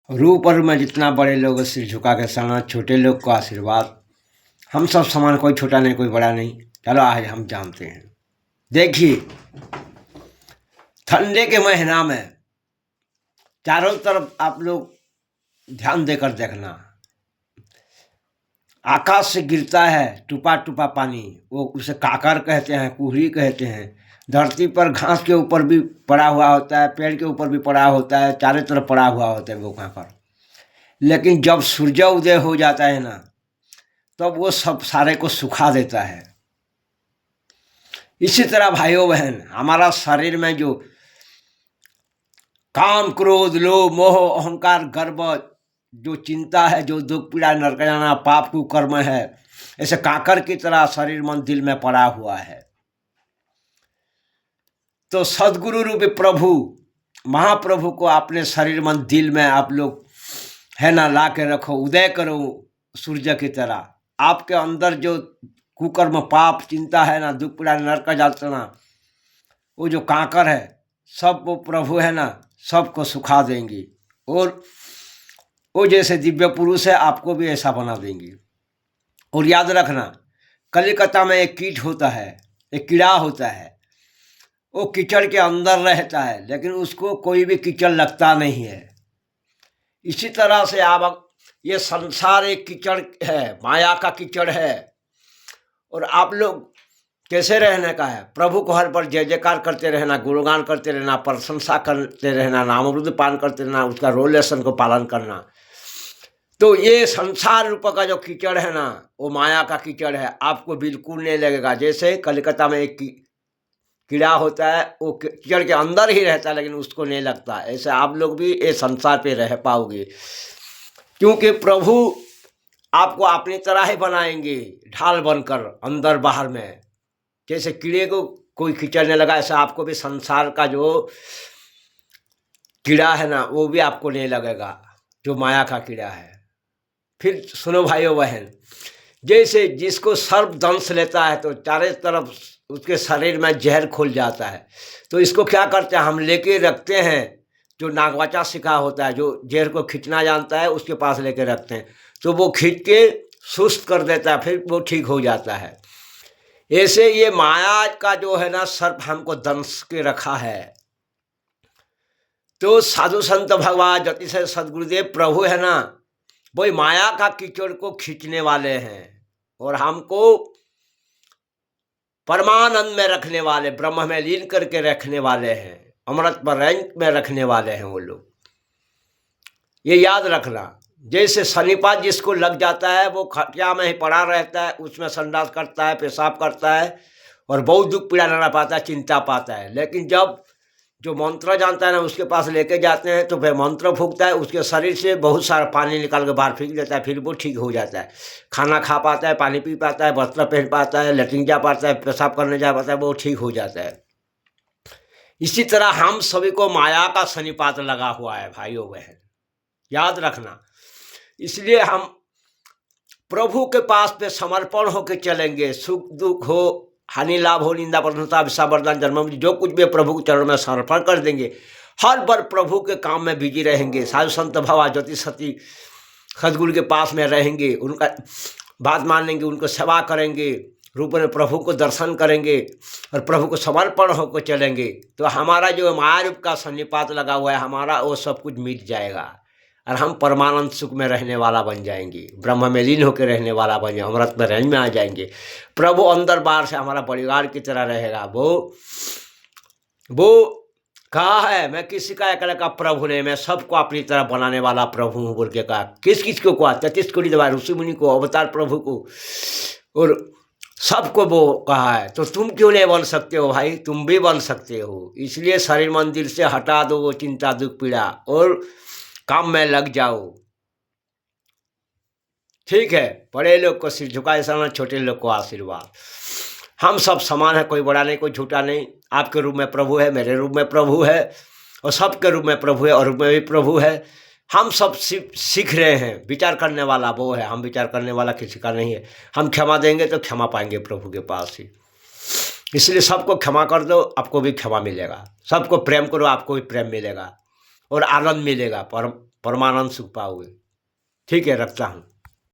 रूप और में जितना बड़े लोग सिर झुका के सहना, छोटे लोग को आशीर्वाद। हम सब समान, कोई छोटा नहीं कोई बड़ा नहीं। चलो आज हम जानते हैं। देखिए, ठंडे के महीना में चारों तरफ आप लोग ध्यान देकर देखना, आकाश से गिरता है टूपा टूपा पानी। वो उसे काकर कहते हैं, कुहरी कहते हैं। धरती पर घास के ऊपर भी पड़ा हुआ होता है, पेड़ के ऊपर भी पड़ा होता है, चारों तरफ पड़ा हुआ होता है वो काकर। लेकिन जब सूर्य उदय हो जाता है ना, तब वो सब सारे को सुखा देता है। इसी तरह भाइयों बहन, हमारा शरीर में जो काम, क्रोध, लोभ, मोह, अहंकार, गर्व, जो चिंता है, जो दुख, पीड़ा, नरक जाना, पाप कुकर्म है, ऐसे काकर की तरह शरीर मन दिल में पड़ा हुआ है। तो सदगुरु रूपी प्रभु महाप्रभु को अपने शरीर मन दिल में आप लोग है ना ला के रखो, उदय करो सूर्य की तरह। आपके अंदर जो कुकर्म, पाप, चिंता है ना, दुख, पीड़ा, नरक यातना, वो जो काकर है, सब वो प्रभु है ना सबको सुखा देंगी। और वो जैसे दिव्य पुरुष है, आपको भी ऐसा बना देंगी। और याद रखना, कलिकता में एक कीट होता है, एक कीड़ा होता है। वो कीचड़ के अंदर रहता है, लेकिन उसको कोई भी कीचड़ लगता नहीं है। इसी तरह से आप, ये संसार एक कीचड़ है, माया का कीचड़ है। और आप लोग कैसे रहने का है? प्रभु को हर पर जय जयकार करते रहना, गुणगान करते रहना, प्रशंसा करते रहना, नामामृत पान करते रहना, उसका रोलेशन को पालन करना। तो ये संसार रूप का जो कीचड़ है ना, वो माया का कीचड़ है, आपको बिल्कुल नहीं लगेगा। जैसे कलकत्ता में एक कीड़ा होता है, वो कीचड़ के अंदर ही रहता है, लेकिन उसको नहीं लगता। ऐसे आप लोग भी ये संसार पे रह पाओगे, क्योंकि प्रभु आपको अपनी तरह ही बनाएंगे, ढाल बनकर अंदर बाहर में। जैसे कीड़े को कोई कीचड़ नहीं लगा, ऐसा आपको भी संसार का जो कीड़ा है ना, वो भी आपको नहीं लगेगा, जो माया का कीड़ा है। फिर सुनो भाइयों बहन, जैसे जिसको सर्प दंश लेता है तो चारों तरफ उसके शरीर में जहर खुल जाता है। तो इसको क्या करते हैं, हम लेके रखते हैं। जो नागवाचा सिखा होता है, जो जहर को खींचना जानता है, उसके पास लेके रखते हैं, तो वो खींच के सुस्त कर देता है, फिर वो ठीक हो जाता है। ऐसे ये माया का जो है ना सर्प हमको दंश के रखा है। तो साधु संत भगवान ज्योति से सदगुरुदेव प्रभु है ना, वही माया का कीचड़ को खींचने वाले हैं और हमको परमानंद में रखने वाले, ब्रह्म में लीन करके रखने वाले हैं, अमृत पर रंग में रखने वाले हैं वो लोग। ये याद रखना। जैसे शनिपात जिसको लग जाता है, वो खटिया में ही पड़ा रहता है, उसमें संडास करता है, पेशाब करता है और बहुत दुख पीड़ा नाना पाता है, चिंता पाता है। लेकिन जब जो मंत्र जानता है ना, उसके पास लेके जाते हैं, तो फिर मंत्र फूकता है, उसके शरीर से बहुत सारा पानी निकाल के बाहर फेंक देता है, फिर वो ठीक हो जाता है। खाना खा पाता है, पानी पी पाता है, वस्त्र पहन पाता है, लेटरिन जा पाता है, पेशाब करने जा पाता है, वो ठीक हो जाता है। इसी तरह हम सभी को माया का शनिपात लगा हुआ है भाइयों बहन, याद रखना। इसलिए हम प्रभु के पास पे समर्पण होकर चलेंगे। सुख दुख हो, हानि लाभ हो, निंदा प्रशंसा विषा वरदान जन्म, जो कुछ भी प्रभु के चरणों में समर्पण कर देंगे। हर बार प्रभु के काम में बिजी रहेंगे। साधु संत भवा ज्योति सती सदगुरु के पास में रहेंगे, उनका बात मानेंगे, उनको सेवा करेंगे, रूप में प्रभु को दर्शन करेंगे और प्रभु को समर्पण होकर चलेंगे। तो हमारा जो माया रूप का सन्निपात लगा हुआ है, हमारा वो सब कुछ मिट जाएगा और हम परमानंद सुख में रहने वाला बन जाएंगे, ब्रह्म में लीन होकर रहने वाला बन जाएंगे, अमृत में रंज में आ जाएंगे। प्रभु अंदर बाहर से हमारा परिवार की तरह रहेगा। वो कहा है, मैं किसी का अकेले का प्रभु नहीं, मैं सबको अपनी तरह बनाने वाला प्रभु हूँ बोल के कहा। किस किस को कहा? 33 कोटि दबा ऋषि मुनि को, अवतार प्रभु को, और सबको वो कहा है। तो तुम क्यों नहीं बन सकते हो भाई? तुम भी बन सकते हो। इसलिए शरीर मंदिर से हटा दो वो चिंता दुख पीड़ा और काम में लग जाओ। ठीक है, बड़े लोग को सिर झुकाए सलाम, छोटे लोग को आशीर्वाद। हम सब समान है, कोई बड़ा नहीं कोई छोटा नहीं। आपके रूप में प्रभु है, मेरे रूप में प्रभु है, और सबके रूप में प्रभु है, और रूप में भी प्रभु है। हम सब सीख रहे हैं। विचार करने वाला वो है, हम विचार करने वाला किसी का नहीं है। हम क्षमा देंगे तो क्षमा पाएंगे प्रभु के पास ही। इसलिए सबको क्षमा कर दो, आपको भी क्षमा मिलेगा। सबको प्रेम करो, आपको भी प्रेम मिलेगा और आनंद मिलेगा। परमानंद सुख पाओगे। ठीक है, रखता हूँ।